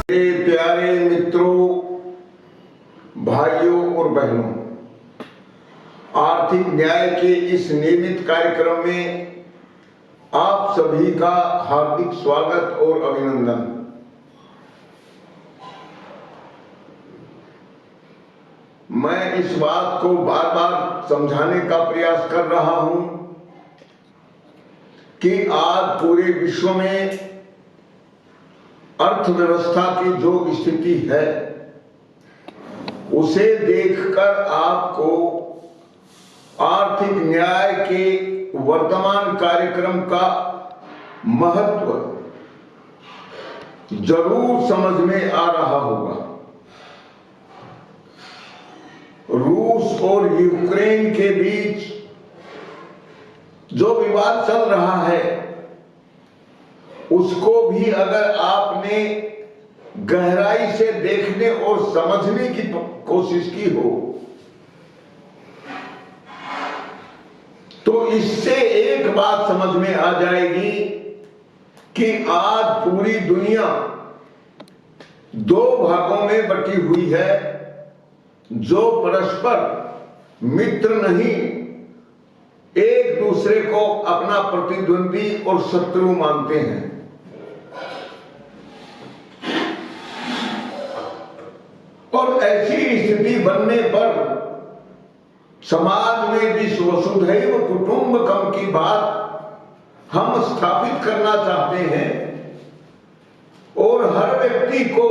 मेरे प्यारे मित्रों, भाइयों और बहनों, आर्थिक न्याय के इस नियमित कार्यक्रम में आप सभी का हार्दिक स्वागत और अभिनंदन। मैं इस बात को बार बार समझाने का प्रयास कर रहा हूं कि आज पूरे विश्व में अर्थव्यवस्था की जो स्थिति है उसे देखकर आपको आर्थिक न्याय के वर्तमान कार्यक्रम का महत्व जरूर समझ में आ रहा होगा। रूस और यूक्रेन के बीच जो विवाद चल रहा है उसको भी अगर आपने गहराई से देखने और समझने की कोशिश की हो तो इससे एक बात समझ में आ जाएगी कि आज पूरी दुनिया दो भागों में बटी हुई है, जो परस्पर मित्र नहीं एक दूसरे को अपना प्रतिद्वंदी और शत्रु मानते हैं। और ऐसी स्थिति बनने पर समाज में जिस वसुधैव कुटुंबकम की बात हम स्थापित करना चाहते हैं और हर व्यक्ति को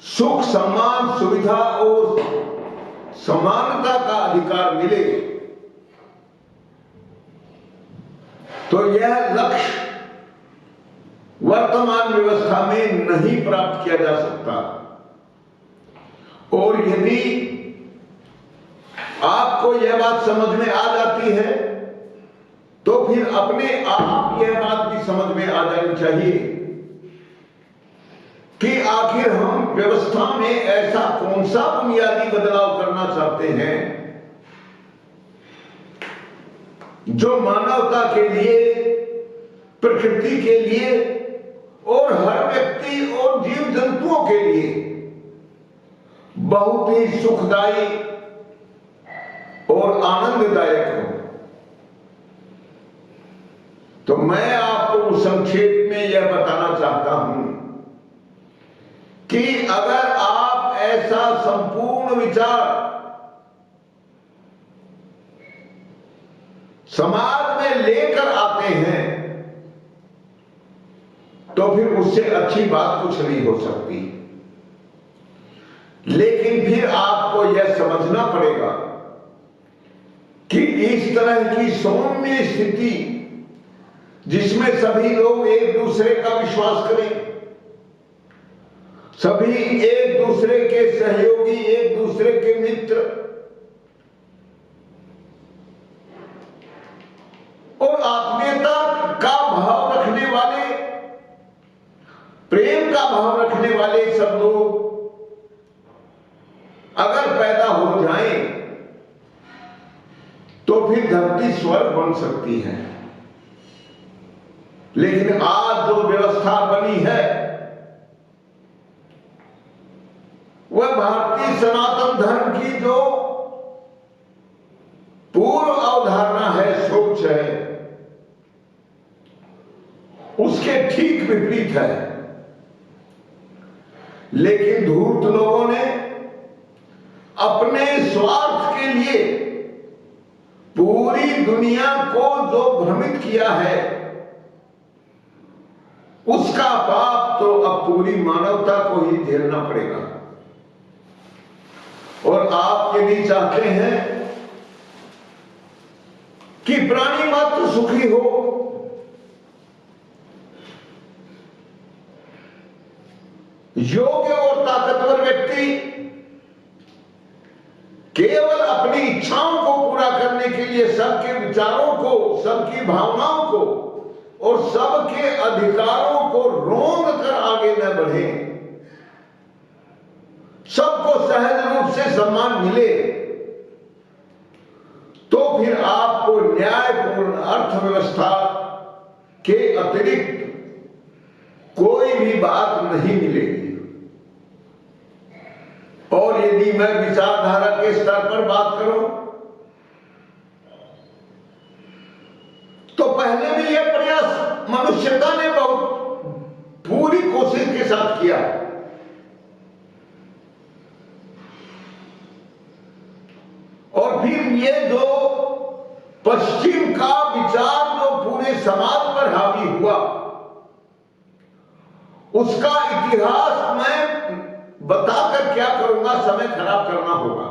सुख, सम्मान, सुविधा और समानता का अधिकार मिले, तो यह लक्ष्य वर्तमान व्यवस्था में नहीं प्राप्त किया जा सकता। और यदि आपको यह बात समझ में आ जाती है तो फिर अपने आप यह बात भी समझ में आ जानी चाहिए कि आखिर हम व्यवस्था में ऐसा कौन सा बुनियादी बदलाव करना चाहते हैं जो मानवता के लिए, प्रकृति के लिए और हर व्यक्ति और जीव जंतुओं के लिए बहुत ही सुखदायी और आनंददायक हो। तो मैं आपको संक्षेप में यह बताना चाहता हूं कि अगर आप ऐसा संपूर्ण विचार समाज में लेकर आते हैं तो फिर उससे अच्छी बात कुछ नहीं हो सकती। लेकिन फिर आपको यह समझना पड़ेगा कि इस तरह की सौम्य स्थिति जिसमें सभी लोग एक दूसरे का विश्वास करें, सभी एक दूसरे के सहयोगी, एक दूसरे के मित्र और आत्मीयता का भाव रखने वाले, प्रेम का भाव रखने वाले सब लोग अगर पैदा हो जाएं तो फिर धरती स्वर्ग बन सकती है। लेकिन आज जो व्यवस्था बनी है वह भारतीय सनातन धर्म की जो पूर्व अवधारणा है, सोच है, उसके ठीक विपरीत है। लेकिन धूर्त लोगों ने अपने स्वार्थ के लिए पूरी दुनिया को जो भ्रमित किया है उसका पाप तो अब पूरी मानवता को ही झेलना पड़ेगा। और आप यदि चाहते हैं कि प्राणी मात्र सुखी हो, योग्य और ताकतवर व्यक्ति केवल अपनी इच्छाओं को पूरा करने के लिए सबके विचारों को, सबकी भावनाओं को और सबके अधिकारों को रोंद कर आगे न बढ़े, सबको सहज रूप से सम्मान मिले, तो फिर आपको न्यायपूर्ण अर्थव्यवस्था के अतिरिक्त कोई भी बात नहीं मिलेगी। और यदि मैं विचारधारा के स्तर पर बात करूं तो पहले भी यह प्रयास मनुष्यता ने बहुत पूरी कोशिश के साथ किया। और फिर ये जो पश्चिम का विचार जो पूरे समाज पर हावी हुआ, उसका इतिहास मैं बताकर क्या करूंगा, समय खराब करना होगा।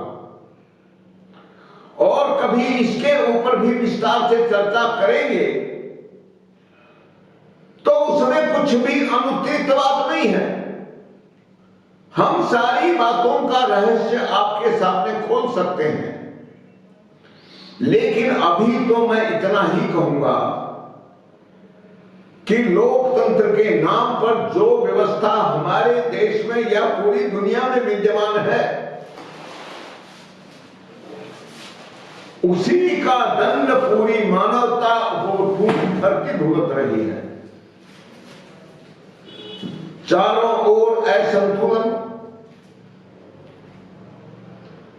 और कभी इसके ऊपर भी विस्तार से चर्चा करेंगे तो उसमें कुछ भी अनुचित बात नहीं है। हम सारी बातों का रहस्य आपके सामने खोल सकते हैं, लेकिन अभी तो मैं इतना ही कहूंगा कि लोकतंत्र के नाम पर जो व्यवस्था हमारे देश में या पूरी दुनिया में विद्यमान है, उसी का दंड पूरी मानवता को पूरी धरती भुगत रही है। चारों ओर असंतुलन,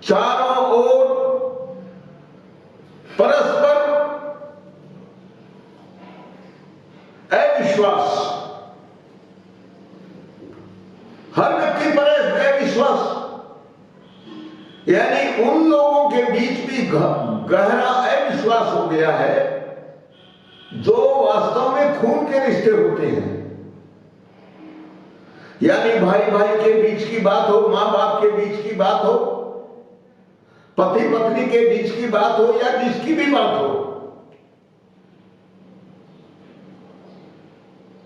चारों ओर परस्पर अविश्वास, हर व्यक्ति पर अविश्वास, यानी उन लोगों के बीच भी गहरा अविश्वास हो गया है जो वास्तव में खून के रिश्ते होते हैं। यानी भाई भाई के बीच की बात हो, मां बाप के बीच की बात हो, पति पत्नी के बीच की बात हो, या जिसकी भी बात हो,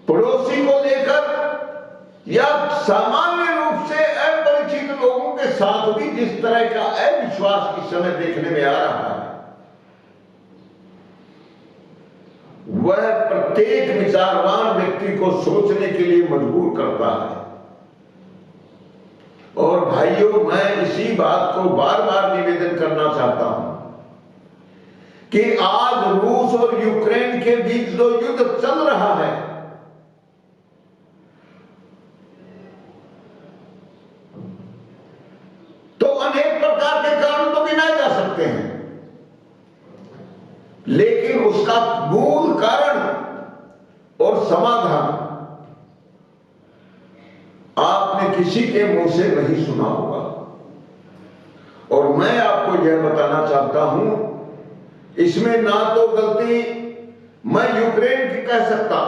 पड़ोसी को लेकर या सामान्य रूप से अपरिचित लोगों के साथ भी जिस तरह का अविश्वास इस समय देखने में आ रहा है, वह प्रत्येक विचारवान व्यक्ति को सोचने के लिए मजबूर करता है। और भाइयों, मैं इसी बात को बार बार निवेदन करना चाहता हूं कि आज रूस और यूक्रेन के बीच जो युद्ध चल रहा है, तो अनेक प्रकार के कारण तो गिनाए जा सकते हैं, लेकिन उसका मूल कारण और समाधान आपने किसी के मुंह से नहीं सुना होगा। और मैं आपको यह बताना चाहता हूं, इसमें ना तो गलती मैं यूक्रेन की कह सकता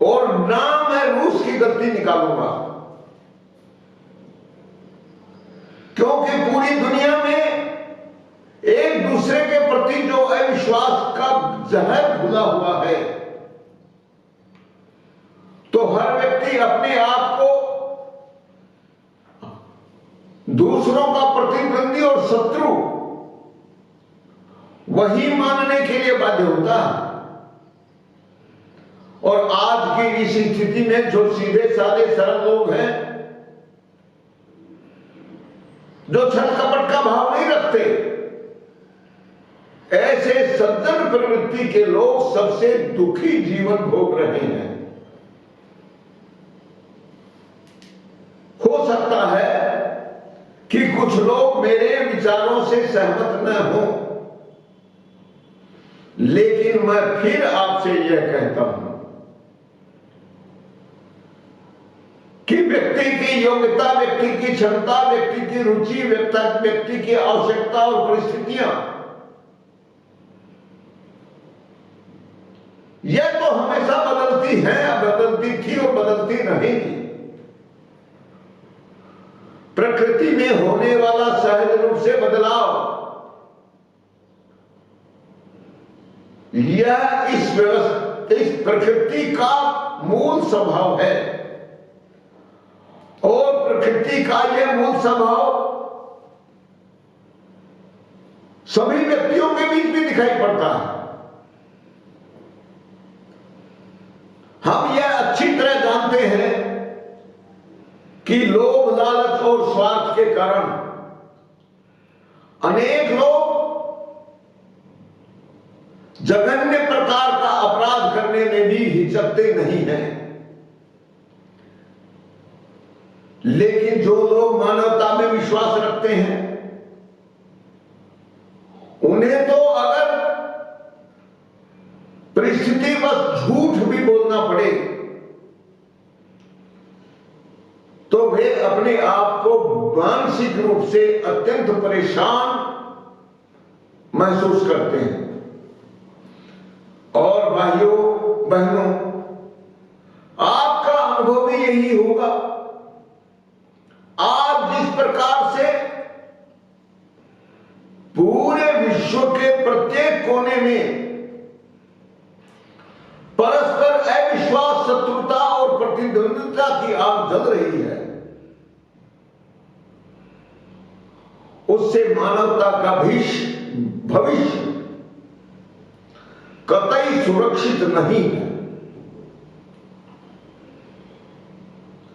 और ना मैं रूस की गलती निकालूंगा, क्योंकि पूरी दुनिया में एक दूसरे के प्रति जो अविश्वास का जहर घुला हुआ है, तो हर व्यक्ति अपने आप को दूसरों का प्रतिद्वंदी और शत्रु वही मानने के लिए बाध्य होता है। और आज की इस स्थिति में जो सीधे साधे सरल लोग हैं, जो छल कपट का भाव नहीं रखते, ऐसे सज्जन प्रवृत्ति के लोग सबसे दुखी जीवन भोग रहे हैं। हो सकता है कि कुछ लोग मेरे विचारों से सहमत न हो, लेकिन मैं फिर आपसे यह कहता हूं कि व्यक्ति की योग्यता, व्यक्ति की क्षमता, व्यक्ति की रुचि, व्यक्ति की आवश्यकता और परिस्थितियां, यह तो हमेशा बदलती है, बदलती थी और बदलती रहेगी। प्रकृति में होने वाला सहज रूप से बदलाव, यह इस प्रकृति का मूल स्वभाव है। और प्रकृति का यह मूल स्वभाव सभी व्यक्तियों के बीच भी दिखाई पड़ता है। हम यह अच्छी तरह जानते हैं कि लोभ, लालच और स्वार्थ के कारण अनेक लोग जघन्य प्रकार का अपराध करने में भी हिचकते नहीं हैं। लेकिन जो लोग मानवता में विश्वास रखते हैं उन्हें तो अगर परिस्थिति बस झूठ भी बोलना पड़े तो वे अपने आप को मानसिक रूप से अत्यंत परेशान महसूस करते हैं। और भाइयों बहनों, आपका अनुभव भी यही होगा। आप जिस प्रकार से पूरे विश्व के प्रत्येक कोने में परस्पर अविश्वास, शत्रुता और प्रतिद्वंद्विता की आग जल रही है, उससे मानवता का भविष्य कतई सुरक्षित नहीं है।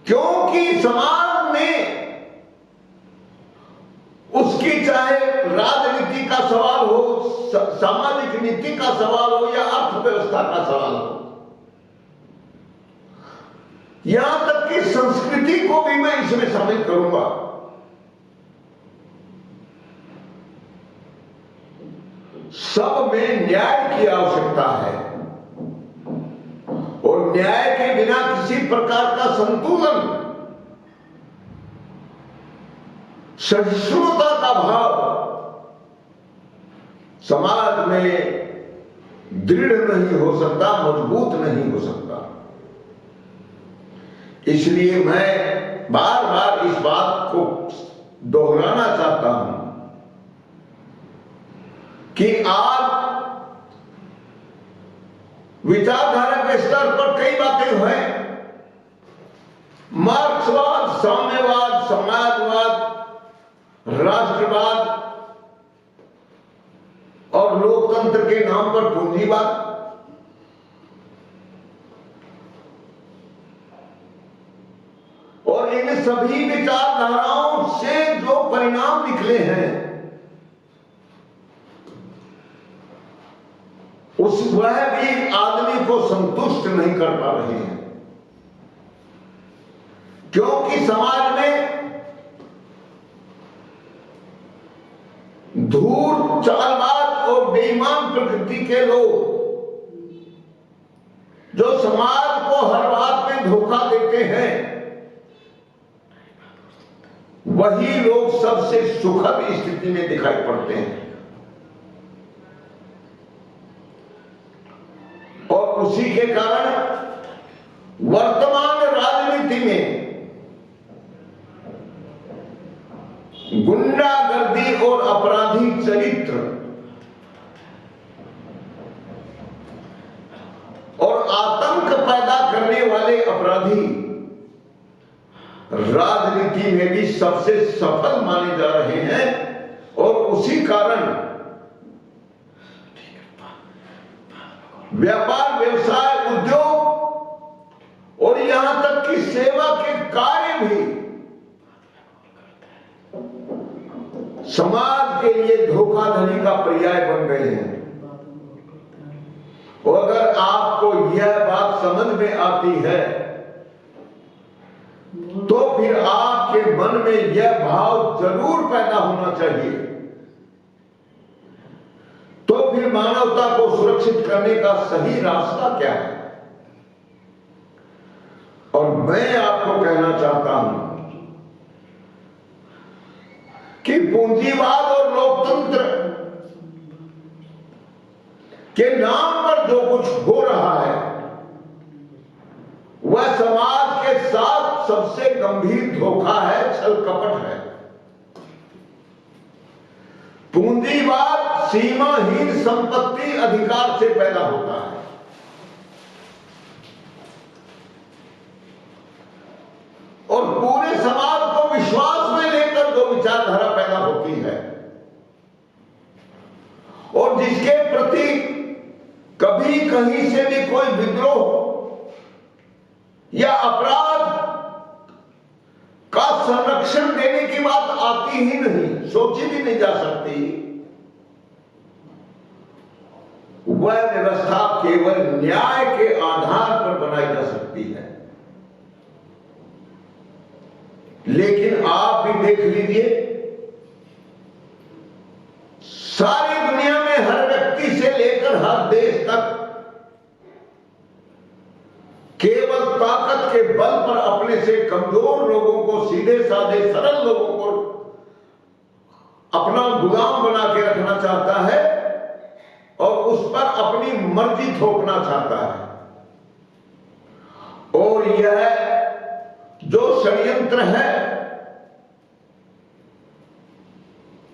क्योंकि समाज में उसकी चाहे राजनीति का सवाल हो, सामाजिक नीति का सवाल हो या अर्थव्यवस्था का सवाल हो, यहां तक कि संस्कृति को भी मैं इसमें शामिल करूंगा, सब में न्याय की आवश्यकता है। और न्याय के बिना किसी प्रकार का संतुलन, सहिष्णुता का भाव समाज में दृढ़ नहीं हो सकता, मजबूत नहीं हो सकता। इसलिए मैं बार बार इस बात को दोहराना चाहता हूं कि आज विचारधारा के स्तर पर कई बातें हैं। मार्क्सवाद, साम्यवाद, समाजवाद, राष्ट्रवाद और लोकतंत्र के नाम पर पूंजीवाद। और इन सभी विचारधाराओं से जो परिणाम निकले हैं वह भी आदमी को संतुष्ट नहीं कर पा रहे हैं। क्योंकि समाज में धूर्त, चालबाज और बेईमान प्रकृति के लोग जो समाज को हर बात में धोखा देते हैं, वही लोग सबसे सुखद स्थिति में दिखाई पड़ते हैं। और उसी के कारण वर्तमान राजनीति में गुंडागर्दी और अपराधी चरित्र और आतंक पैदा करने वाले अपराधी राजनीति में भी सबसे सफल माने जा रहे हैं। और उसी कारण व्यापार, व्यवसाय, उद्योग और यहां तक कि सेवा के कार्य भी समाज के लिए धोखाधड़ी का पर्याय बन गए हैं। और अगर आपको यह बात समझ में आती है तो फिर आपके मन में यह भाव जरूर पैदा होना चाहिए, तो फिर मानवता को सुरक्षित करने का सही रास्ता क्या है। और मैं आपको कहना चाहता हूं कि पूंजीवाद और लोकतंत्र के नाम पर जो कुछ हो रहा है वह समाज के साथ सबसे गंभीर धोखा है, छल कपट है। पूंजीवाद सीमाहीन संपत्ति अधिकार से पैदा होता है और पूरे समाज को विश्वास में लेकर जो विचारधारा पैदा होती है और जिसके प्रति कभी कहीं से भी कोई विद्रोह या अपराध का संरक्षण देने की बात आती ही नहीं, सोची भी नहीं जा सकती, वह व्यवस्था केवल न्याय के आधार पर बनाई जा सकती है। लेकिन आप भी देख लीजिए, सारी दुनिया में हर व्यक्ति से लेकर हर देश तक केवल ताकत के बल पर अपने से कमजोर लोगों को, सीधे साधे सरल लोगों को अपना गुलाम बना के रखना चाहता है और उस पर अपनी मर्जी थोपना चाहता है। और यह जो षड्यंत्र है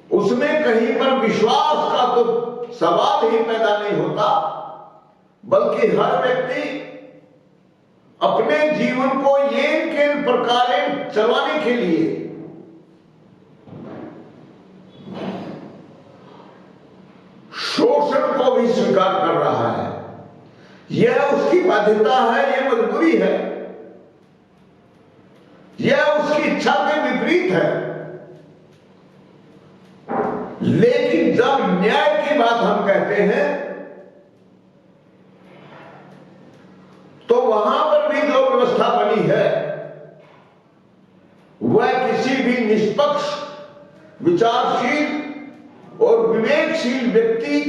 उसमें कहीं पर विश्वास का तो सवाल ही पैदा नहीं होता, बल्कि हर व्यक्ति अपने जीवन को ये के प्रकार चलाने के लिए शोषण को भी स्वीकार कर रहा है। यह उसकी बाध्यता है, यह मजबूरी है, यह उसकी इच्छा के विपरीत है। लेकिन जब न्याय की बात हम कहते हैं तो वहां पर भी जो व्यवस्था बनी है वह किसी भी निष्पक्ष, विचारशील और विवेकशील व्यक्ति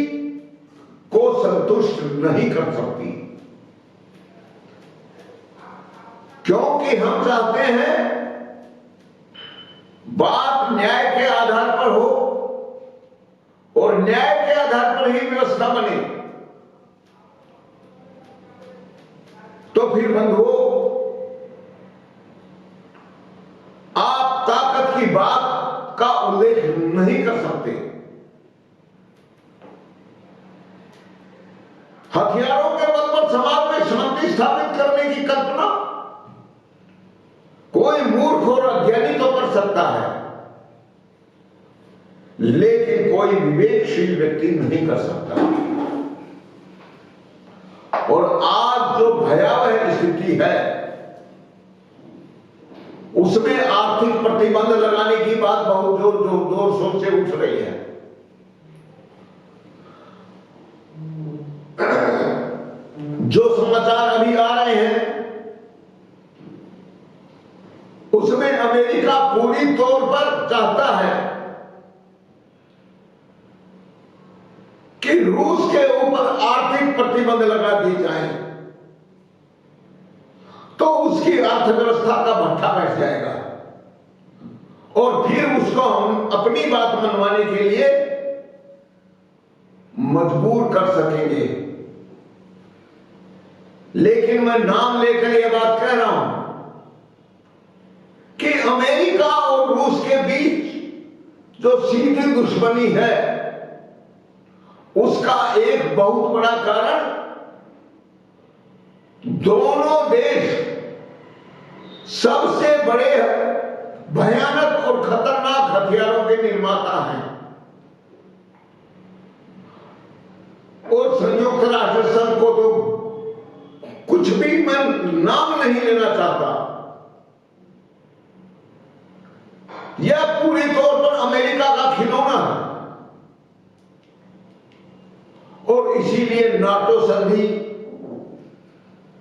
को संतुष्ट नहीं कर सकती, क्योंकि हम चाहते हैं बात न्याय के आधार पर हो और न्याय के आधार पर ही व्यवस्था बने। तो फिर बंधुओं, आप ताकत की बात का उल्लेख नहीं कर सकते। हथियारों के बल पर समाज में शांति स्थापित करने की कल्पना कोई मूर्ख और अज्ञानी तो कर सकता है, लेकिन कोई विवेकशील व्यक्ति नहीं कर सकता। और आज जो भयावह स्थिति है उसमें आर्थिक प्रतिबंध लगाने की बात बहुत जोर शोर से उठ रही है। जो समाचार अभी आ रहे हैं उसमें अमेरिका पूरी तौर पर चाहता है कि रूस के ऊपर आर्थिक प्रतिबंध लगा दिए जाए, तो उसकी अर्थव्यवस्था का भट्ठा बैठ जाएगा और फिर उसको हम अपनी बात मनवाने के लिए मजबूर कर सकेंगे। लेकिन मैं नाम लेकर यह बात कह रहा हूं कि अमेरिका और रूस के बीच जो सीधी दुश्मनी है उसका एक बहुत बड़ा कारण दोनों देश सबसे बड़े भयानक और खतरनाक हथियारों के निर्माता हैं और संयुक्त राष्ट्र संघ को तो कुछ भी मैं नाम नहीं लेना चाहता। यह पूरी तौर पर अमेरिका का खिलौना है और इसीलिए नाटो संधि,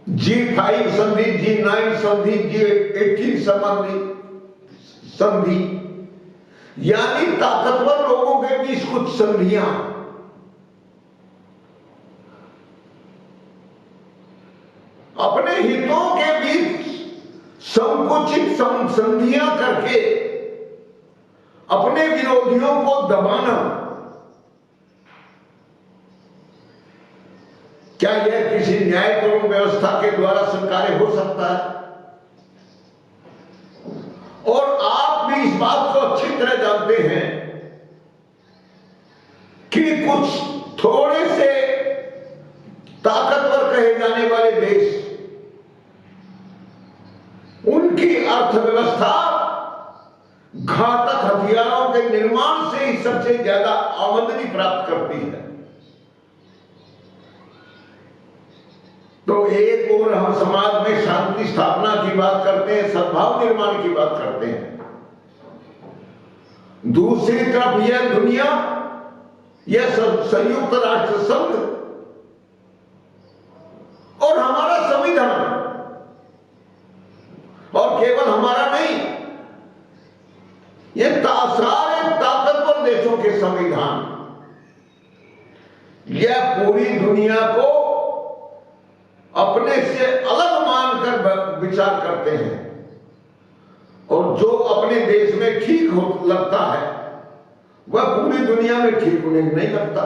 G5 संधि, G9 संधि, G18 संधि यानी ताकतवर लोगों के बीच कुछ संधियां अपने हितों के बीच संकुचित संधियां करके अपने विरोधियों को दबाना, क्या यह किसी न्यायपूर्ण व्यवस्था के द्वारा स्वीकार्य हो सकता है? और आप भी इस बात को अच्छी तरह जानते हैं कि कुछ थोड़े से ताकतवर कहे जाने वाले देश, उनकी अर्थव्यवस्था घातक हथियारों के निर्माण से ही सबसे ज्यादा आमदनी प्राप्त करती है। तो एक ओर हम समाज में शांति स्थापना की बात करते हैं, सद्भाव निर्माण की बात करते हैं, दूसरी तरफ यह दुनिया, यह संयुक्त राष्ट्र संघ और हमारा संविधान, और केवल हमारा नहीं संविधान यह पूरी दुनिया को अपने से अलग मानकर विचार करते हैं और जो अपने देश में ठीक हो लगता है वह पूरी दुनिया में ठीक उन्हें नहीं लगता।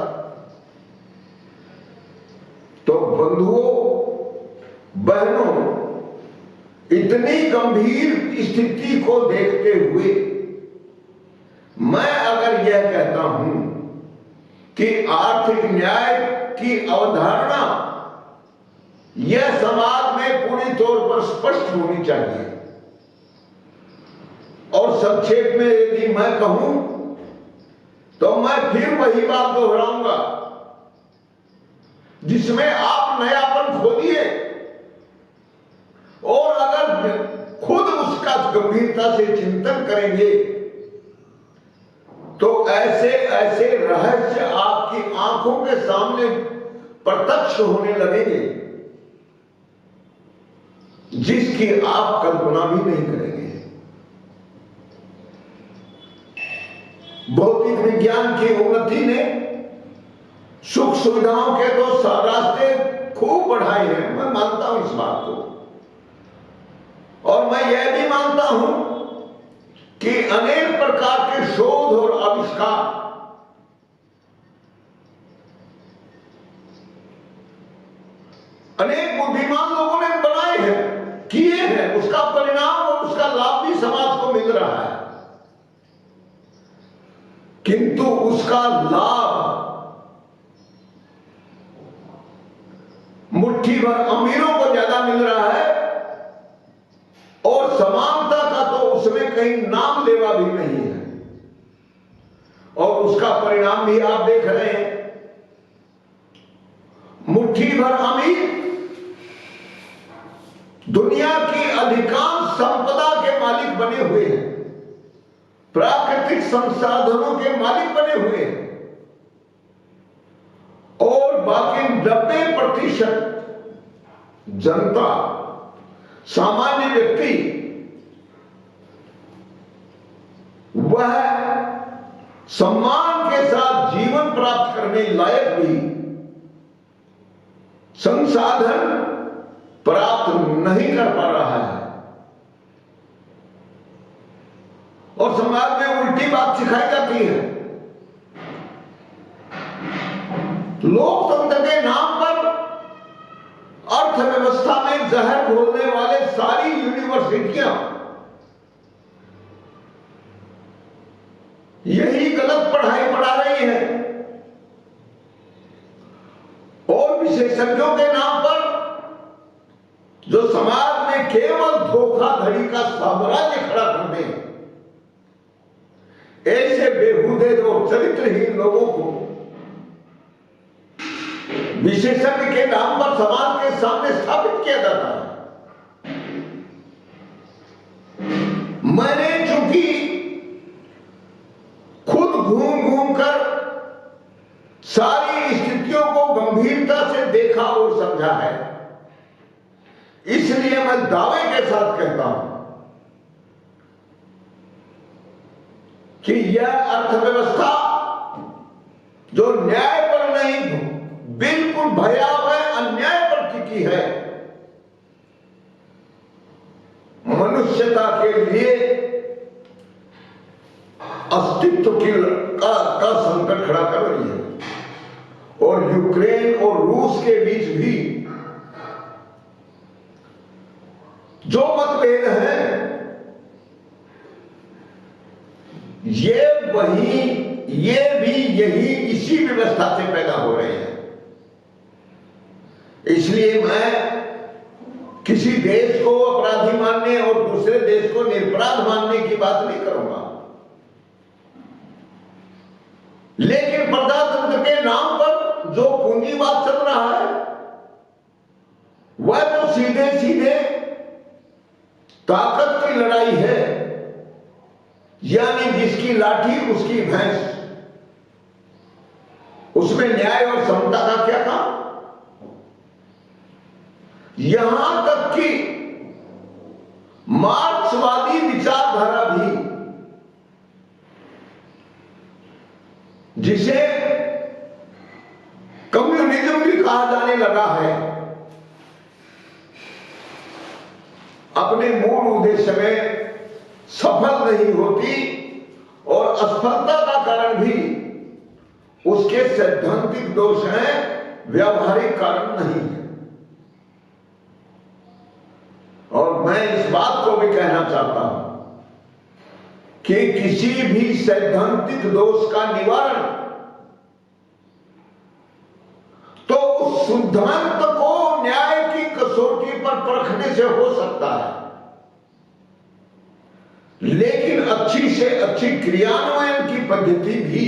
तो बंधुओं बहनों, इतनी गंभीर स्थिति को देखते हुए मैं अगर यह कहता हूं कि आर्थिक न्याय की अवधारणा यह समाज में पूरी तौर पर स्पष्ट होनी चाहिए। और संक्षेप में यदि मैं कहूं तो मैं फिर वही बात दोहराऊंगा जिसमें आप नयापन खोजिए और अगर खुद उसका गंभीरता से चिंतन करेंगे तो ऐसे ऐसे रहस्य आपकी आंखों के सामने प्रत्यक्ष होने लगेंगे जिसकी आप कल्पना भी नहीं करेंगे। भौतिक विज्ञान की उन्नति ने सुख सुविधाओं के तो रास्ते खूब बढ़ाए हैं, मैं मानता हूं इस बात को। और मैं यह भी मानता हूं कि अनेक प्रकार के शोध और आविष्कार अनेक बुद्धिमान लोगों ने बनाए हैं, किए हैं, उसका परिणाम और उसका लाभ भी समाज को मिल रहा है, किंतु उसका लाभ मुट्ठी भर अमीरों को ज्यादा मिल रहा है और समानता का तो उसमें कहीं नाम लेवा भी नहीं है। और उसका परिणाम भी आप देख रहे हैं, मुट्ठी भर अमीर दुनिया की अधिकांश संपदा के मालिक बने हुए हैं, प्राकृतिक संसाधनों के मालिक बने हुए हैं और बाकी 90% जनता, सामान्य व्यक्ति, वह सम्मान के साथ जीवन प्राप्त करने लायक भी संसाधन प्राप्त नहीं कर पा रहा है। और समाज में उल्टी बात सिखाई जाती है। लोकतंत्र के नाम पर अर्थव्यवस्था में जहर घोलने वाले सारी यूनिवर्सिटियां यही गलत पढ़ाई पढ़ा रही है और विशेषज्ञों के नाम पर जो समाज में केवल धोखाधड़ी का साम्राज्य खड़ा कर दे, ऐसे बेहूदे और चरित्रहीन लोगों को विशेषज्ञ के नाम पर समाज के सामने स्थापित किया जाता है। मैंने चूंकि खुद घूम घूम कर सारी स्थितियों को गंभीरता से देखा और समझा है, इसलिए मैं दावे के साथ कहता हूं कि यह अर्थव्यवस्था जो न्याय पर नहीं बिल्कुल भयावह अन्याय पर टिकी है, मनुष्यता के लिए अस्तित्व का संकट खड़ा कर रही है। और यूक्रेन और रूस के बीच भी जो मतभेद हैं, ये भी यही इसी व्यवस्था से पैदा हो रहे हैं। इसलिए मैं किसी देश को अपराधी मानने और दूसरे देश को निरपराध मानने की बात नहीं करूंगा, लेकिन प्रजातंत्र के नाम पर जो पूंजीवाद चल रहा है वह तो सीधे सीधे ताकत की लड़ाई है, यानी जिसकी लाठी उसकी भैंस। उसमें न्याय और समता का क्या काम? यहां तक कि मार्क्सवादी विचारधारा भी जिसे कम्युनिज्म भी कहा जाने लगा है, अपने मूल उद्देश्य में सफल नहीं होती और असफलता का कारण भी उसके सैद्धांतिक दोष हैं, व्यावहारिक कारण नहीं है। और मैं इस बात को भी कहना चाहता हूं कि किसी भी सैद्धांतिक दोष का निवारण तो उस सिद्धांत को न्याय की कसौटी पर परखने से हो सकता है, लेकिन अच्छी से अच्छी क्रियान्वयन की पद्धति भी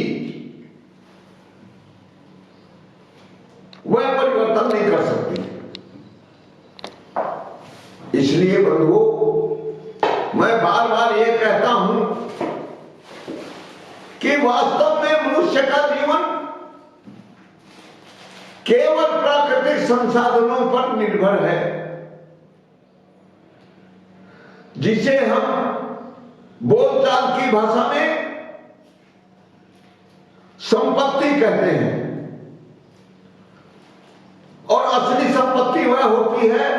वह परिवर्तन नहीं कर सकती। इसलिए बंधुओं, मैं बार बार यह कहता हूं कि वास्तव में मनुष्य का जीवन केवल प्राकृतिक संसाधनों पर निर्भर है, जिसे हम बोलचाल की भाषा में संपत्ति कहते हैं। और असली संपत्ति वह होती है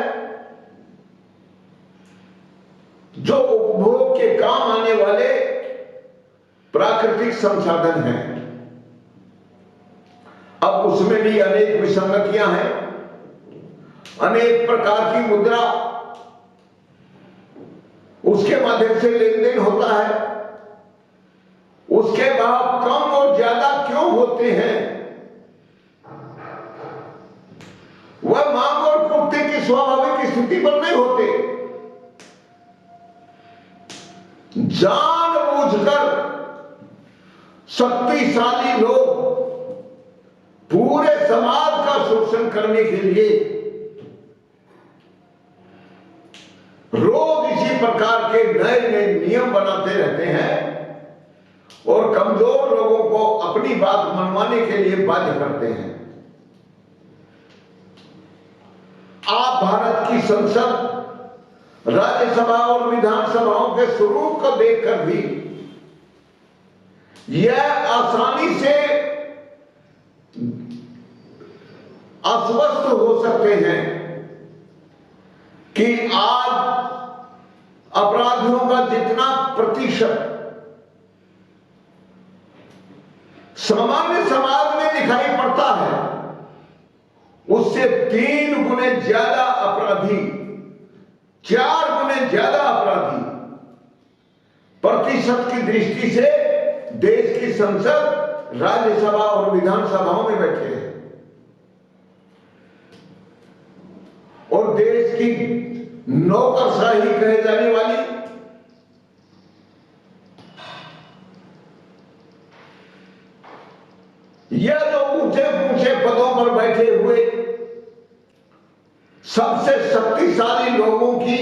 जो उपभोग के काम आने वाले प्राकृतिक संसाधन हैं। अब उसमें भी अनेक विसंगतियां हैं, अनेक प्रकार की मुद्रा उसके माध्यम से लेन देन होता है। उसके भाव कम और ज्यादा क्यों होते हैं? वह मांग और पूर्ति की स्वाभाविक स्थिति पर नहीं होते। जानबूझकर शक्तिशाली लोग पूरे समाज का शोषण करने के लिए रोज इसी प्रकार के नए नए नियम बनाते रहते हैं और कमजोर लोगों को अपनी बात मनवाने के लिए बाध्य करते हैं। आप भारत की संसद, राज्यसभा और विधानसभाओं के स्वरूप को देखकर भी यह आसानी से आश्वस्त हो सकते हैं कि आज अपराधियों का जितना प्रतिशत सामान्य समाज में दिखाई पड़ता है, उससे 3 गुने ज्यादा अपराधी, 4 गुने ज्यादा अपराधी प्रतिशत की दृष्टि से देश की संसद, राज्यसभा और विधानसभाओं में बैठे हैं। और देश की नौकरशाही कहे जाने वाली यह जो ऊंचे ऊंचे पदों पर बैठे हुए सबसे शक्तिशाली लोगों की,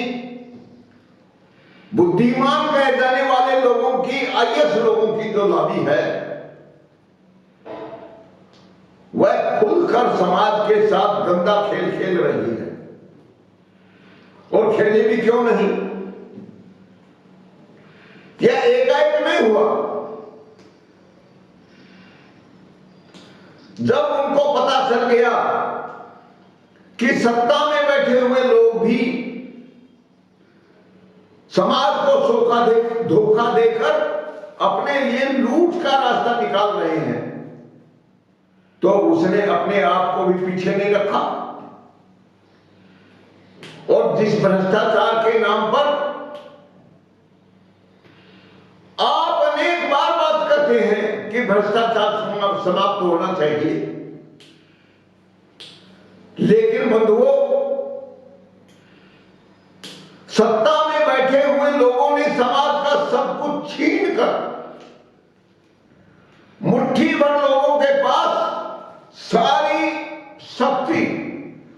बुद्धिमान कहे जाने वाले लोगों की, आईएएस लोगों की जो लॉबी है, वह खुलकर समाज के साथ गंदा खेल खेल रही है। और खेले भी क्यों नहीं? यह एकाएक नहीं हुआ। जब उनको पता चल गया कि सत्ता में बैठे हुए लोग भी समाज को धोखा देकर अपने लिए लूट का रास्ता निकाल रहे हैं, तो उसने अपने आप को भी पीछे नहीं रखा। और जिस भ्रष्टाचार के नाम पर आप अनेक बार बात करते हैं कि भ्रष्टाचार समाप्त होना चाहिए, लेकिन बंधुओं, सत्ता में बैठे हुए लोगों ने समाज का सब कुछ छीन कर मुट्ठी भर लोगों के पास सारी शक्ति,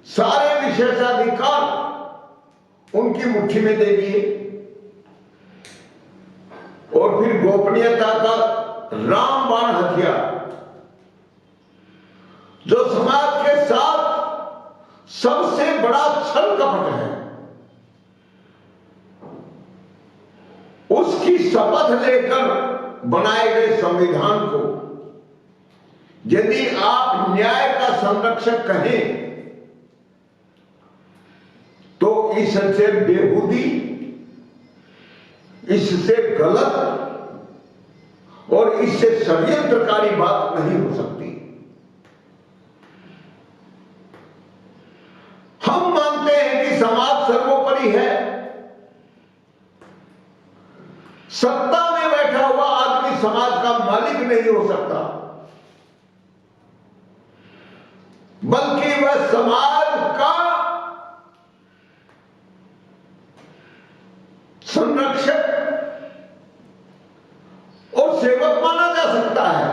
सारे विशेषाधिकार उनकी मुट्ठी में दे दिए और फिर गोपनीयता का रामबाण हथियार जो समाज के साथ सबसे बड़ा छल कपट है, उसकी शपथ लेकर बनाए गए संविधान को यदि आप न्याय का संरक्षक कहें तो इससे बेहूदी, इससे गलत और इससे षड्यंत्रकारी बात नहीं हो सकती। हम मानते हैं कि समाज सर्वोपरि है। सत्ता में बैठा हुआ आदमी समाज का मालिक नहीं हो सकता, बल्कि वह समाज का संरक्षक और सेवक माना जा सकता है।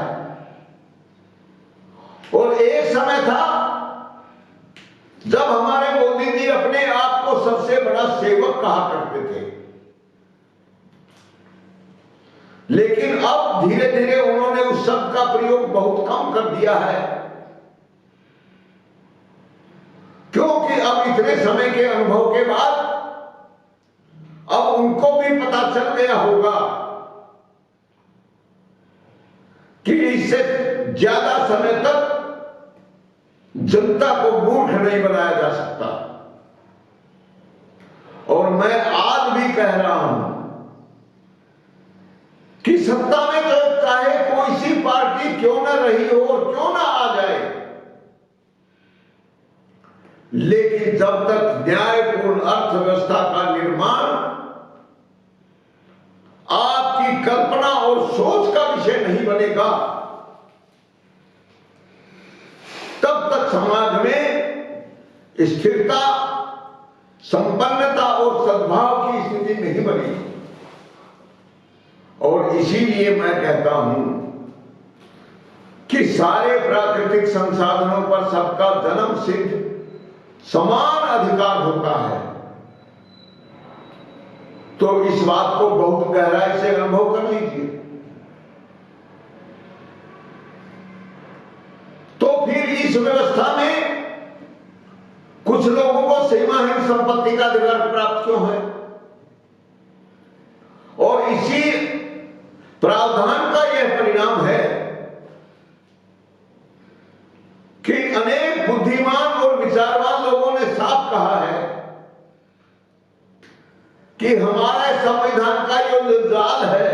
और एक समय था जब हमारे मोदी जी अपने आप को सबसे बड़ा सेवक कहा करते थे, लेकिन अब धीरे धीरे उन्होंने उस शब्द का प्रयोग बहुत कम कर दिया है, क्योंकि अब इतने समय के अनुभव के बाद अब उनको भी पता चल गया होगा कि इससे ज्यादा समय तक जनता को मूर्ख नहीं बनाया जा सकता। और मैं आज भी कह रहा हूं कि सत्ता में तो चाहे कोई सी पार्टी क्यों ना रही हो और क्यों ना आ जाए, लेकिन जब तक न्यायपूर्ण अर्थव्यवस्था का निर्माण आपकी कल्पना और सोच का विषय नहीं बनेगा, तब तक समाज में स्थिरता, संपन्नता और सद्भाव की स्थिति नहीं बनेगी। और इसीलिए मैं कहता हूं कि सारे प्राकृतिक संसाधनों पर सबका जन्म सिद्ध समान अधिकार होता है। तो इस बात को बहुत गहराई से अनुभव कर लीजिए। तो फिर इस व्यवस्था में कुछ लोगों को सीमाहीन संपत्ति का अधिकार प्राप्त क्यों है? और इसी प्रावधान का यह परिणाम है कि अनेक बुद्धिमान और विचारवान लोगों ने साफ कहा है कि हमारे संविधान का जो जाल है,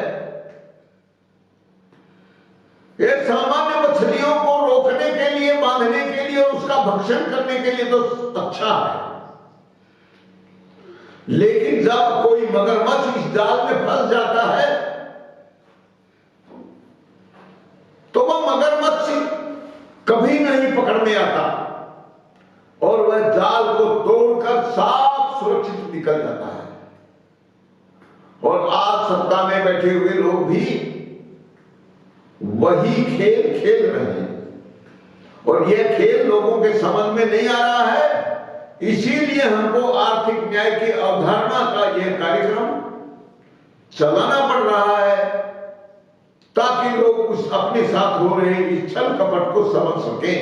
ये सामान्य मछलियों को रोकने के लिए, बांधने के लिए और उसका भक्षण करने के लिए तो अच्छा है, लेकिन जब कोई मगरमच्छ इस जाल में फंस जाता है तो वह मगरमच्छ कभी नहीं पकड़ में आता और वह जाल को तोड़कर साफ सुरक्षित निकल जाता है। और आज सत्ता में बैठे हुए लोग भी वही खेल खेल रहे हैं और यह खेल लोगों के समझ में नहीं आ रहा है। इसीलिए हमको आर्थिक न्याय की अवधारणा का यह कार्यक्रम चलाना पड़ रहा है, ताकि लोग उस अपने साथ हो रहे इस छल कपट को समझ सकें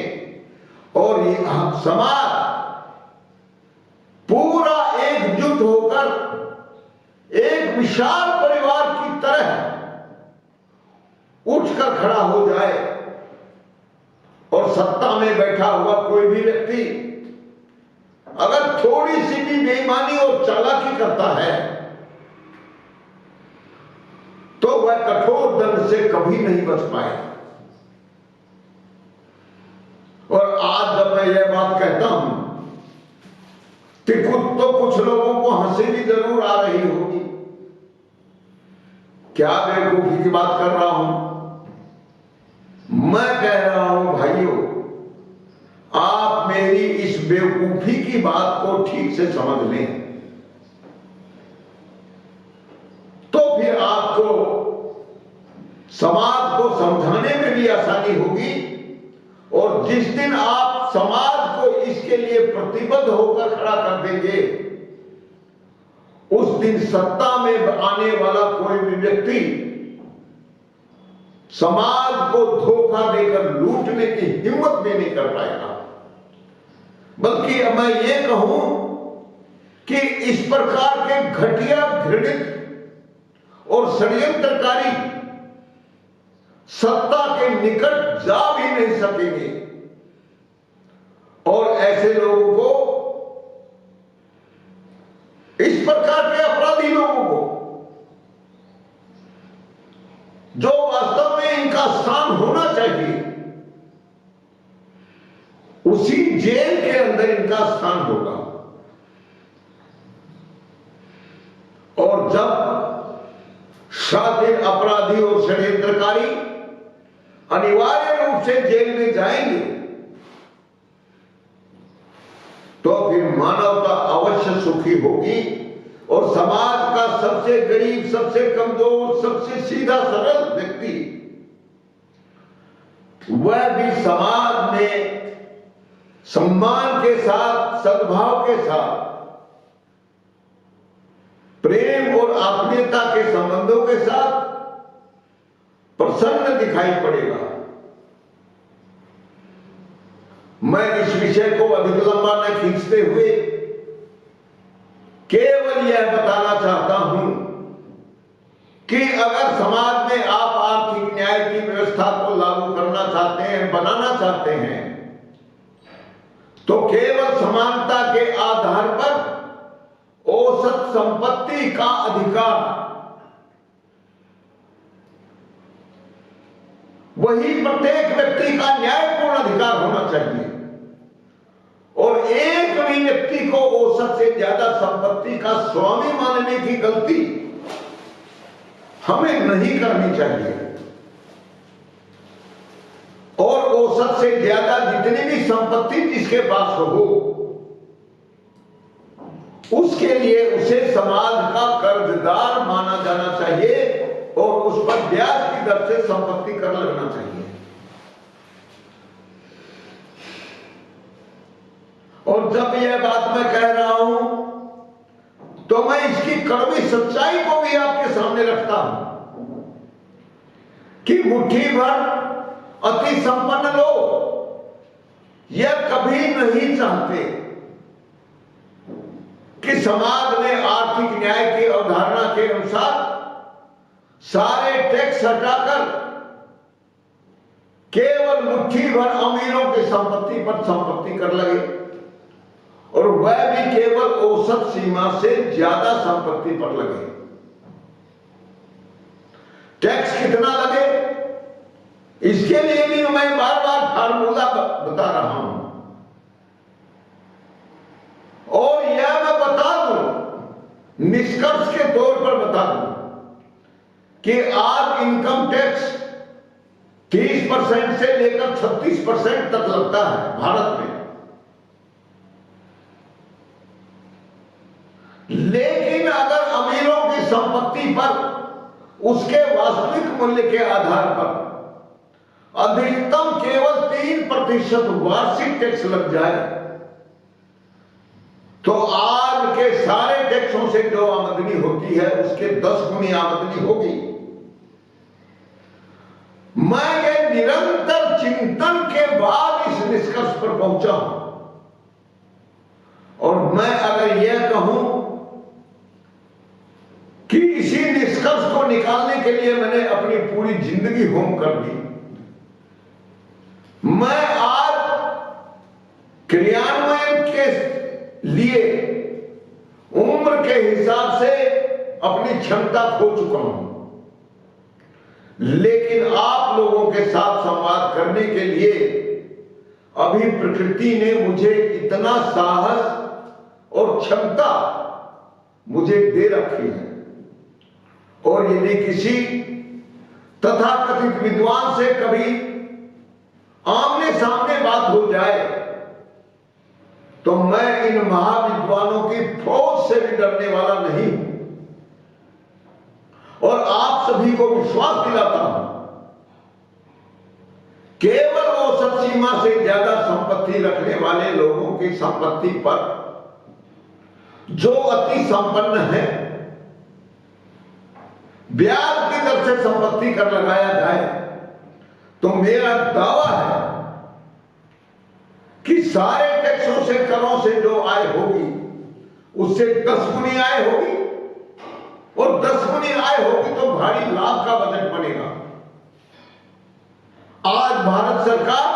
और ये समाज पूरा एकजुट होकर एक विशाल परिवार की तरह उठकर खड़ा हो जाए और सत्ता में बैठा हुआ कोई भी व्यक्ति अगर थोड़ी सी भी बेईमानी और चालाकी करता है तो वह कठोर दंड से कभी नहीं बच पाए। और आज जब मैं यह बात कहता हूं तो कुछ लोगों को हंसी भी जरूर आ रही होगी। क्या बेवकूफी की बात कर रहा हूं? मैं कह रहा हूं भाइयों, आप मेरी इस बेवकूफी की बात को ठीक से समझ लें तो फिर आपको समाज को समझाने में भी आसानी होगी। और जिस दिन आप समाज को इसके लिए प्रतिबद्ध होकर खड़ा कर देंगे, उस दिन सत्ता में आने वाला कोई भी व्यक्ति समाज को धोखा देकर लूटने की हिम्मत भी नहीं कर पाएगा। बल्कि अब मैं ये कहूं कि इस प्रकार के घटिया, घृणित और षड्यंत्रकारी सत्ता के निकट जा भी नहीं सकेंगे। और ऐसे लोगों को, इस प्रकार के अपराधी लोगों को, जो वास्तव में इनका स्थान होना चाहिए, उसी जेल के अंदर इनका स्थान होगा। और जब शातिर अपराधी और षड्यंत्रकारी अनिवार्य रूप से जेल में जाएंगे, तो फिर मानवता अवश्य सुखी होगी और समाज का सबसे गरीब, सबसे कमजोर, सबसे सीधा सरल व्यक्ति वह भी समाज में सम्मान के साथ, सद्भाव के साथ, प्रेम और आत्मीयता के संबंधों के साथ प्रसन्न दिखाई पड़ेगा। मैं इस विषय को अधिक लंबा न खींचते हुए केवल यह बताना चाहता हूं कि अगर समाज में आप आर्थिक न्याय की व्यवस्था को लागू करना चाहते हैं, बनाना चाहते हैं, तो केवल समानता के आधार पर औसत संपत्ति का अधिकार, वही प्रत्येक व्यक्ति का न्यायपूर्ण अधिकार होना चाहिए। और एक भी व्यक्ति को औसत से ज्यादा संपत्ति का स्वामी मानने की गलती हमें नहीं करनी चाहिए। और औसत से ज्यादा जितनी भी संपत्ति जिसके पास हो, उसके लिए उसे समाज का कर्जदार माना जाना चाहिए और उस पर ब्याज की दर से संपत्ति कर लगना चाहिए। और जब यह बात मैं कह रहा हूं, तो मैं इसकी कड़वी सच्चाई को भी आपके सामने रखता हूं कि मुट्ठी भर अति संपन्न लोग यह कभी नहीं चाहते कि समाज में आर्थिक न्याय की अवधारणा के अनुसार सारे टैक्स हटाकर केवल मुट्ठी भर अमीरों की संपत्ति पर संपत्ति कर लगे, और वह भी केवल औसत सीमा से ज्यादा संपत्ति पर लगे। टैक्स कितना लगे, इसके लिए भी मैं बार बार फार्मूला बता रहा हूं। और यह मैं बता दूं, निष्कर्ष के तौर पर बता दूं कि आज इनकम टैक्स 30% से लेकर 36% तक लगता है भारत में। लेकिन अगर अमीरों की संपत्ति पर उसके वास्तविक मूल्य के आधार पर अधिकतम केवल 3% वार्षिक टैक्स लग जाए, तो आज के सारे टैक्सों से जो आमदनी होती है उसके 10 गुनी आमदनी होगी। मैं ये निरंतर चिंतन के बाद इस निष्कर्ष पर पहुंचा हूं। और मैं अगर यह कहूं कि इसी निष्कर्ष को निकालने के लिए मैंने अपनी पूरी जिंदगी होम कर दी, मैं आज क्रियान्वयन के लिए उम्र के हिसाब से अपनी क्षमता खो चुका हूं। लेकिन आप लोगों के साथ संवाद करने के लिए अभी प्रकृति ने मुझे इतना साहस और क्षमता मुझे दे रखी है। और यदि किसी तथाकथित विद्वान से कभी आमने सामने बात हो जाए, तो मैं इन महाविद्वानों की फौज से भी डरने वाला नहीं हूं। और आप सभी को विश्वास दिलाता हूं, केवल औसत सीमा से ज्यादा संपत्ति रखने वाले लोगों की संपत्ति पर जो अति संपन्न है, ब्याज की दर से संपत्ति कर लगाया जाए, तो मेरा दावा है कि सारे टैक्सों से, करों से जो आय होगी उससे 10 गुनी आय होगी। और 10 गुनी आय होगी तो भारी लाभ का बजट बनेगा। आज भारत सरकार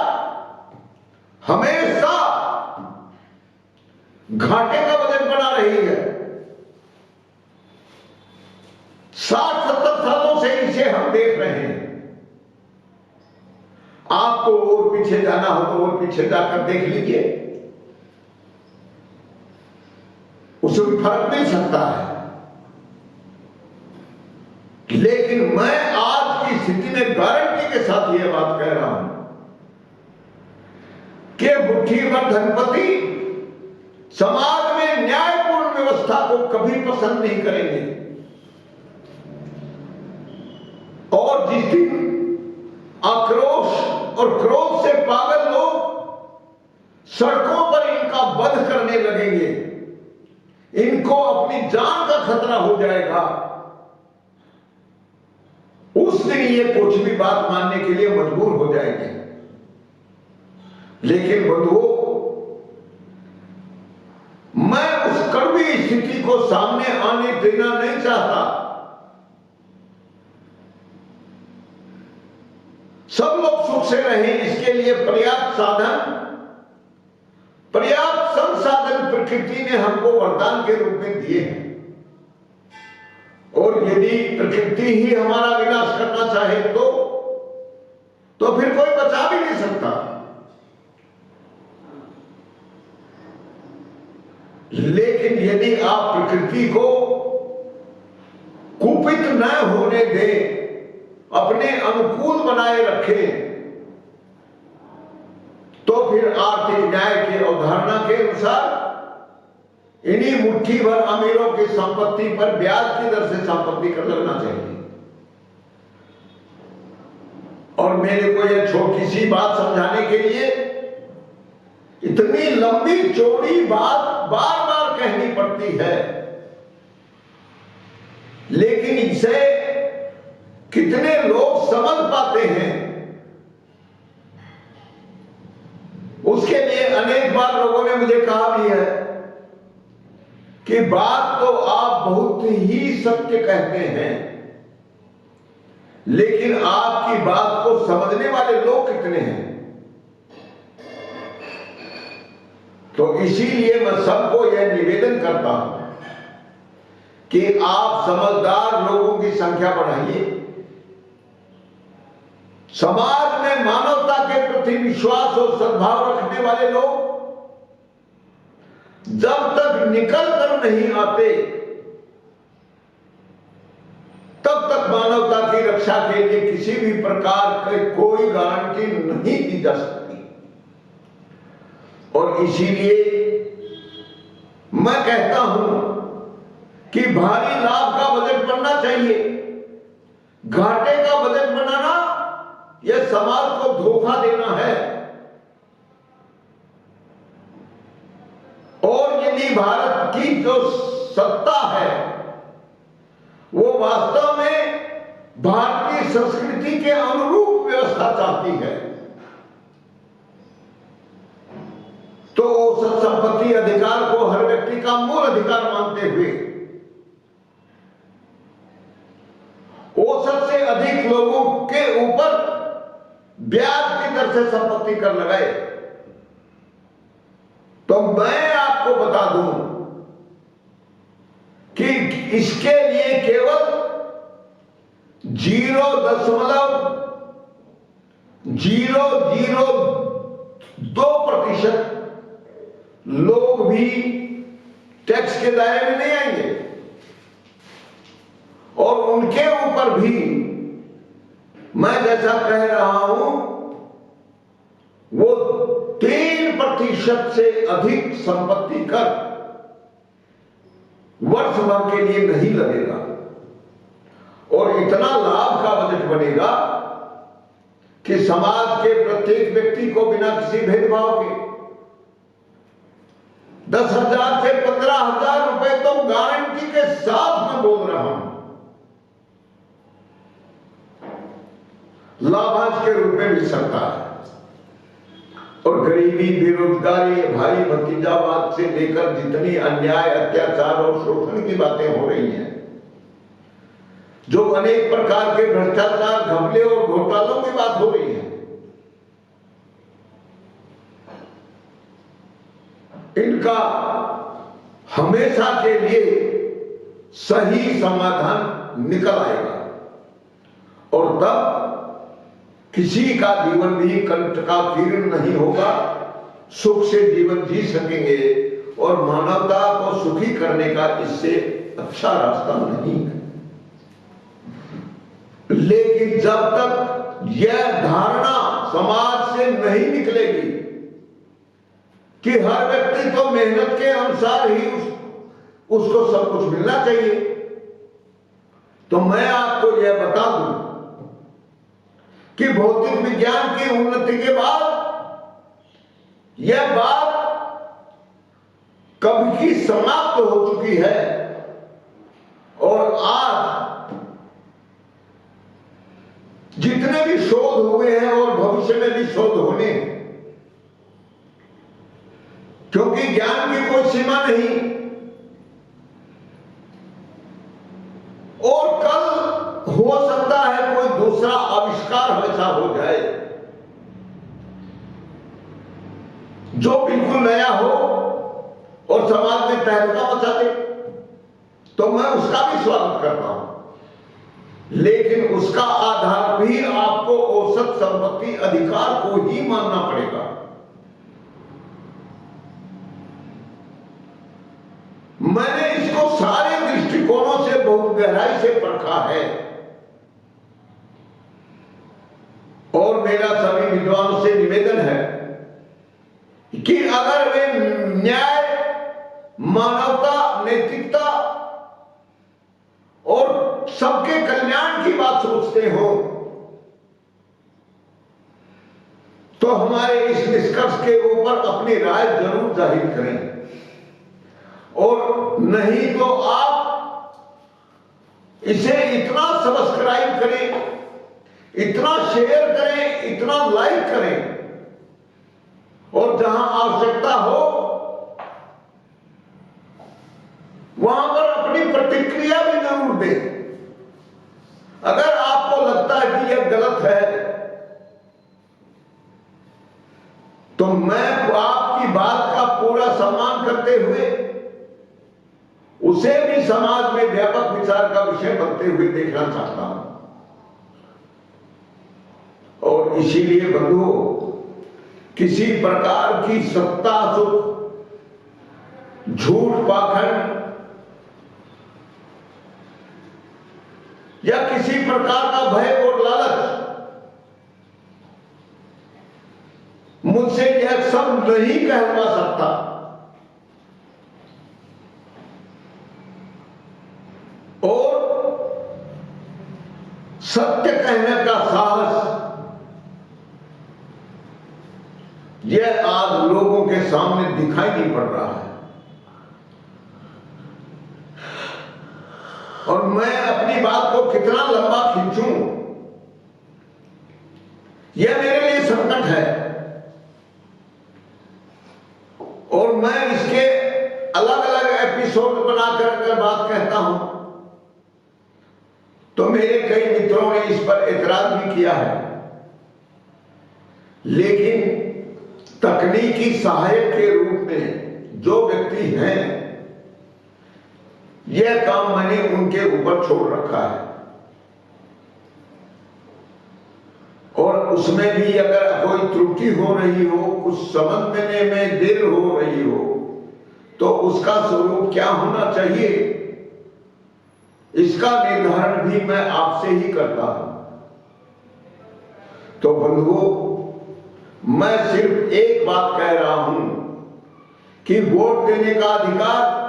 हमेशा घाटे का बजट बना रही है। 60-70 सालों से इसे हम देख रहे हैं। आपको और पीछे जाना हो तो और पीछे जाकर देख लीजिए, उसे भी फर्क मिल सकता है। लेकिन मैं आज की स्थिति में गारंटी के साथ यह बात कह रहा हूं कि मुट्ठी भर धनपति समाज में न्यायपूर्ण व्यवस्था को कभी पसंद नहीं करेंगे। और जिस दिन आक्रोश और क्रोध से पागल लोग सड़कों पर इनका वध करने लगेंगे, इनको अपनी जान का खतरा हो जाएगा, उस दिन ये कुछ भी बात मानने के लिए मजबूर हो जाएंगे। लेकिन बंधुओं, मैं उस कड़वी स्थिति को सामने आने देना नहीं चाहता। सब लोग सुख से रहें, इसके लिए पर्याप्त साधन, पर्याप्त संसाधन प्रकृति ने हमको वरदान के रूप में दिए हैं। और यदि प्रकृति ही हमारा विनाश करना चाहे तो फिर कोई बचा भी नहीं सकता। लेकिन यदि आप प्रकृति को कुपित न होने दें, अपने अनुकूल बनाए रखें, तो फिर आर्थिक न्याय की अवधारणा के अनुसार इन्हीं मुट्ठी भर अमीरों की संपत्ति पर ब्याज की दर से संपत्ति कर लगना चाहिए। और मेरे को यह छोटी सी बात समझाने के लिए इतनी लंबी चौड़ी बात बार बार कहनी पड़ती है, लेकिन इसे कितने लोग समझ पाते हैं, उसके लिए अनेक बार लोगों ने मुझे कहा भी है कि बात तो आप बहुत ही सत्य कहते हैं, लेकिन आपकी बात को समझने वाले लोग कितने हैं। तो इसीलिए मैं सबको यह निवेदन करता हूं कि आप समझदार लोगों की संख्या बढ़ाइए। समाज में मानवता के प्रति विश्वास और सद्भाव रखने वाले लोग जब तक निकल कर नहीं आते, तब तक मानवता की रक्षा के लिए किसी भी प्रकार की कोई गारंटी नहीं दी जा सकती। और इसीलिए मैं कहता हूं कि भारी लाभ का बजट बनना चाहिए। घाटे का बजट बनाना यह समाज को धोखा देना है। और यदि भारत की जो सत्ता है वो वास्तव में भारतीय संस्कृति के अनुरूप व्यवस्था चाहती है, तो औसत संपत्ति अधिकार को हर व्यक्ति का मूल अधिकार मानते हुए औसत से अधिक लोगों के ऊपर ब्याज की दर से संपत्ति कर लगाए, तो मैं आपको बता दूं कि इसके लिए केवल 0.002% लोग भी टैक्स के दायरे में नहीं आएंगे, और उनके ऊपर भी मैं जैसा कह रहा हूं वो 3% से अधिक संपत्ति कर वर्ष भर के लिए नहीं लगेगा। और इतना लाभ का बजट बनेगा कि समाज के प्रत्येक व्यक्ति को बिना किसी भेदभाव के 10,000 से 15,000 रुपए तो गारंटी के साथ मैं बोल रहा हूं लाभांश के रूप में मिल सकता है। और गरीबी, बेरोजगारी, भाई भतीजावाद से लेकर जितनी अन्याय, अत्याचार और शोषण की बातें हो रही हैं, जो अनेक प्रकार के भ्रष्टाचार, घपले और घोटालों की बात हो रही है, इनका हमेशा के लिए सही समाधान निकल आएगा और तब किसी का जीवन भी कंठ का तीर्ण नहीं होगा, सुख से जीवन जी सकेंगे और मानवता को सुखी करने का इससे अच्छा रास्ता नहीं है। लेकिन जब तक यह धारणा समाज से नहीं निकलेगी कि हर व्यक्ति तो मेहनत के अनुसार ही उसको सब कुछ मिलना चाहिए, तो मैं आपको यह बता दूं कि भौतिक विज्ञान की उन्नति के बाद यह बात कब की समाप्त हो चुकी है और आज जितने भी शोध हुए हैं और भविष्य में भी शोध होने, क्योंकि ज्ञान की कोई सीमा नहीं और कल हो सकता है कोई दूसरा आविष्कार ऐसा हो जाए जो बिल्कुल नया हो और समाज में तहलका मचा दे, तो मैं उसका भी स्वागत करता हूं। लेकिन उसका आधार भी आपको औसत संपत्ति अधिकार को ही मानना पड़ेगा। मैंने इसको सारे दृष्टिकोणों से बहुत गहराई से परखा है और मेरा सभी विद्वानों से निवेदन है कि अगर वे न्याय, मानवता, नैतिकता और सबके कल्याण की बात सोचते हो तो हमारे इस निष्कर्ष के ऊपर अपनी राय जरूर जाहिर करें और नहीं तो आप इसे इतना सब्सक्राइब करें, इतना शेयर करें, इतना लाइक करें और जहां आवश्यकता हो वहां पर अपनी प्रतिक्रिया भी जरूर दें। अगर आपको लगता है कि यह गलत है तो मैं आपकी बात का पूरा सम्मान करते हुए उसे भी समाज में व्यापक विचार का विषय बनते हुए देखना चाहता हूं। और इसीलिए बंधुओं, किसी प्रकार की सत्ता सुख, झूठ पाखंड या किसी प्रकार का भय और लालच मुझसे यह सब नहीं कहलवा सकता। और सत्य कहने का साहस यह आज लोगों के सामने दिखाई नहीं पड़ रहा है और मैं अपनी बात को कितना लंबा खींचूं यह मेरे लिए संकट है और मैं इसके अलग अलग एपिसोड बनाकर अगर बात कहता हूं तो मेरे कई मित्रों ने इस पर एतराज भी किया है। लेकिन तकनीकी सहायक के रूप में जो व्यक्ति हैं, यह काम मैंने उनके ऊपर छोड़ रखा है और उसमें भी अगर कोई त्रुटि हो रही हो, कुछ समझने में देर हो रही हो, तो उसका स्वरूप क्या होना चाहिए इसका निर्धारण भी मैं आपसे ही करता हूं। तो बंधुओं, मैं सिर्फ एक बात कह रहा हूं कि वोट देने का अधिकार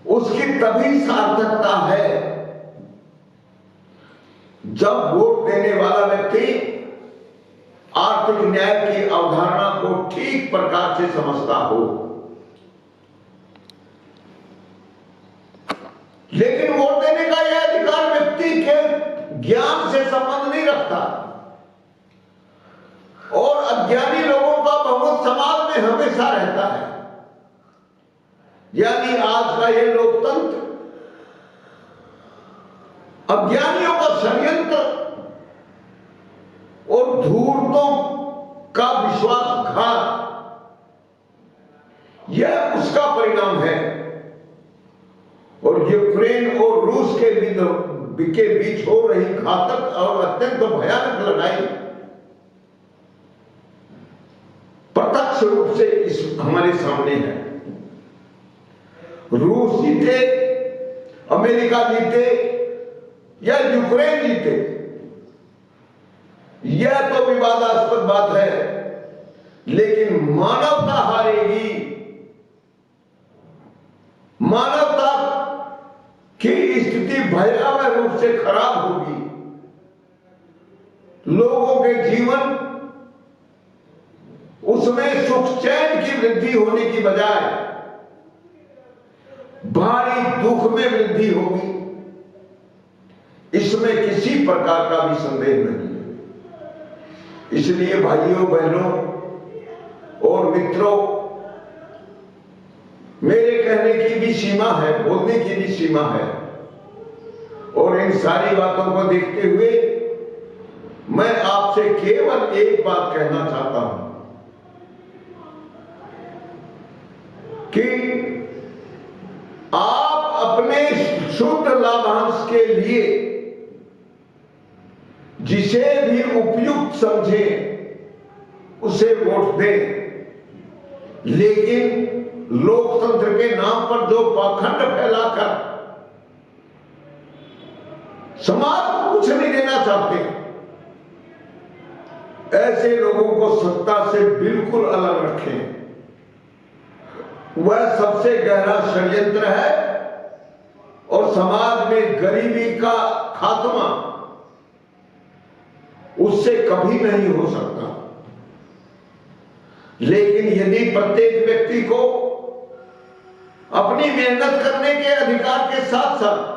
उसकी तभी सार्थकता है जब वोट देने वाला व्यक्ति आर्थिक न्याय की अवधारणा को ठीक प्रकार से समझता हो। लेकिन वोट देने का यह अधिकार व्यक्ति के ज्ञान से संबंध नहीं रखता और अज्ञानी लोगों का बहुमत समाज में हमेशा रहता है। यानी आज का यह लोकतंत्र अज्ञानियों का षड्यंत्र और धूर्तों का विश्वासघात यह उसका परिणाम है। और यूक्रेन और रूस के बीच हो रही घातक और अत्यंत भयानक लड़ाई प्रत्यक्ष रूप से हमारे सामने है। रूस जीते, अमेरिका जीते या यूक्रेन जीते, यह तो विवादास्पद बात है, लेकिन मानवता हारेगी। मानवता की स्थिति भयावह रूप से खराब होगी। लोगों के जीवन उसमें सुख चैन की वृद्धि होने की बजाय भारी दुख में वृद्धि होगी, इसमें किसी प्रकार का भी संदेह नहीं है। इसलिए भाइयों बहनों और मित्रों, मेरे कहने की भी सीमा है, बोलने की भी सीमा है। और इन सारी बातों को देखते हुए मैं आपसे केवल एक बात कहना चाहता हूं कि आप अपने शुद्ध लाभांश के लिए जिसे भी उपयुक्त समझें उसे वोट दें, लेकिन लोकतंत्र के नाम पर जो पाखंड फैलाकर समाज को कुछ नहीं देना चाहते, ऐसे लोगों को सत्ता से बिल्कुल अलग रखें। वह सबसे गहरा षड्यंत्र है और समाज में गरीबी का खात्मा उससे कभी नहीं हो सकता। लेकिन यदि प्रत्येक व्यक्ति को अपनी मेहनत करने के अधिकार के साथ साथ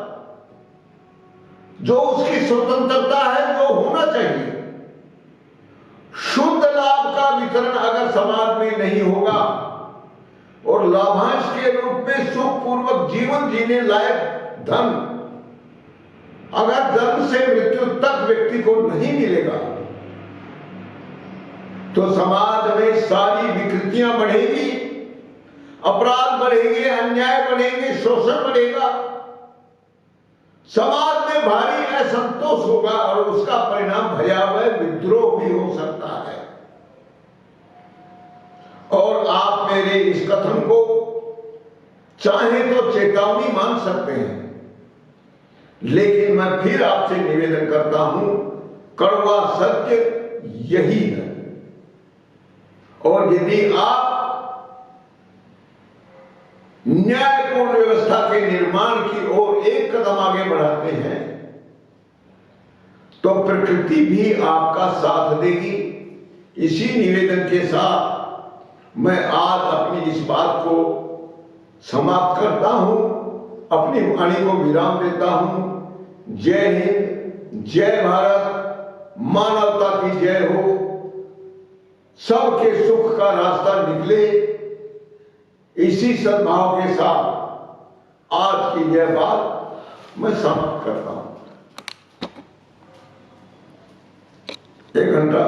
जो उसकी स्वतंत्रता है वो होना चाहिए, शुद्ध लाभ का वितरण अगर समाज में नहीं होगा और लाभांश के रूप में सुखपूर्वक जीवन जीने लायक धन अगर जन्म से मृत्यु तक व्यक्ति को नहीं मिलेगा तो समाज में सारी विकृतियां बढ़ेगी, अपराध बढ़ेंगे, अन्याय बढ़ेंगे, शोषण बढ़ेगा, समाज में भारी असंतोष होगा और उसका परिणाम भयावह विद्रोह भी हो सकता है। और आप मेरे इस कथन को चाहे तो चेतावनी मान सकते हैं, लेकिन मैं फिर आपसे निवेदन करता हूं, कड़वा सत्य यही है। और यदि आप न्यायपूर्ण व्यवस्था के निर्माण की ओर एक कदम आगे बढ़ाते हैं तो प्रकृति भी आपका साथ देगी। इसी निवेदन के साथ मैं आज अपनी इस बात को समाप्त करता हूं, अपनी वाणी को विराम देता हूं। जय हिंद, जय भारत, मानवता की जय हो, सबके सुख का रास्ता निकले। इसी सद्भाव के साथ आज की यह बात मैं समाप्त करता हूं। 1 घंटा